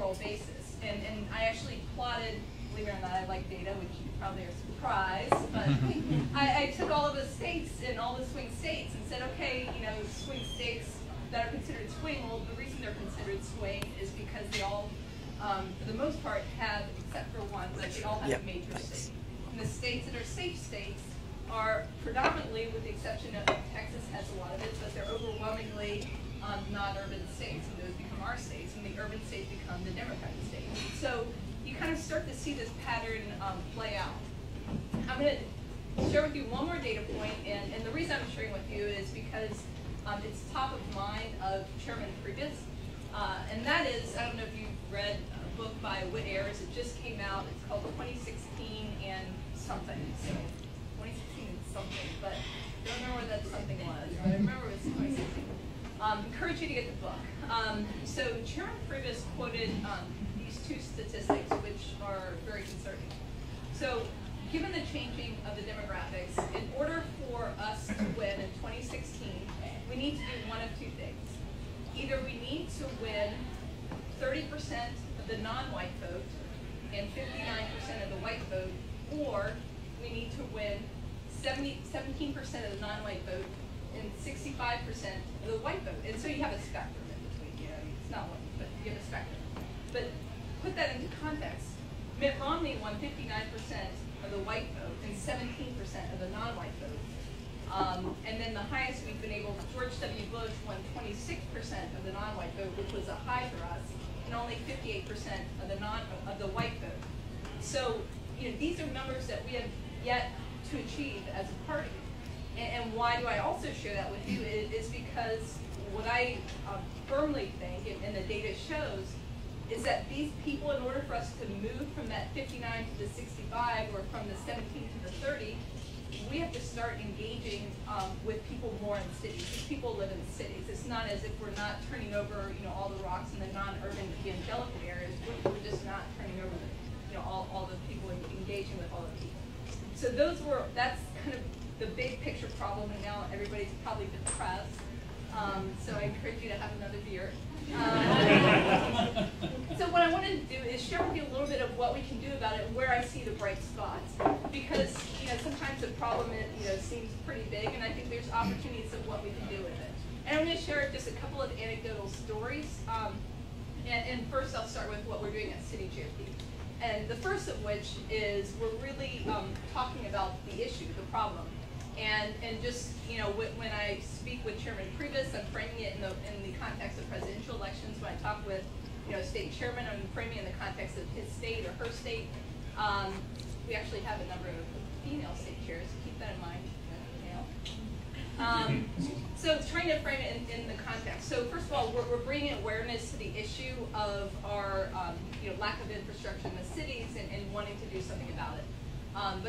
roll basis. And I actually plotted, believe it or not, I like data, which you probably are surprised, but I took all of the states and all the swing states and said, okay, you know, swing states that are considered swing, well, the reason they're considered swing is because they all, for the most part, have, except for one, but they all have a major state. And the states that are safe states are predominantly, with the exception of Texas has a lot of it, but they're overwhelmingly non-urban states, and those become our states, and the urban states become the Democratic states. So you kind of start to see this pattern play out. I'm going to share with you one more data point, and the reason I'm sharing with you is because it's top of mind of Chairman Priebus, and that is, I don't know if you've read a book by Whit Ayers, it just came out, it's called 2016 and something, so 2016 and something, but I don't remember what that something was, but I remember it was 2016. Encourage you to get the book. So Chairman Priebus quoted these two statistics, which are very concerning. So given the changing of the demographics, in order for us to win in 2016, we need to do one of two things. Either we need to win 30% of the non-white vote and 59% of the white vote, or we need to win 17% of the non-white vote and 65% of the white vote. And so you have a spectrum in between. You know, it's not one, but you have a spectrum. But put that into context. Mitt Romney won 59% of the white vote and 17% of the non-white vote. And then the highest we've been able, George W. Bush won 26% of the non-white vote, which was a high for us, and only 58% of the white vote. So, you know, these are numbers that we have yet to achieve as a party. And why do I also share that with you is because what I firmly think, and the data shows, is that these people, in order for us to move from that 59 to the 65, or from the 17 to the 30, we have to start engaging with people more in cities. These people live in cities. It's not as if we're not turning over, you know, all the rocks in the non-urban evangelical areas. We're just not turning over, you know, all the people engaging with all the people. So that's kind of the big picture problem, and now everybody's probably depressed. So I encourage you to have another beer. So what I wanted to do is share with you a little bit of what we can do about it and where I see the bright spots. Because, you know, sometimes the problem seems pretty big, and I think there's opportunities of what we can do with it. And I'm going to share just a couple of anecdotal stories. And first I'll start with what we're doing at City GOP. And the first of which is we're really talking about the issue, the problem. And just, you know, when I speak with Chairman Priebus, I'm framing it in the context of presidential elections. When I talk with, you know, state chairman, I'm framing it in the context of his state or her state. We actually have a number of female state chairs. Keep that in mind. So it's trying to frame it in the context. So first of all, we're bringing awareness to the issue of our lack of infrastructure in the cities and wanting to do something about it. But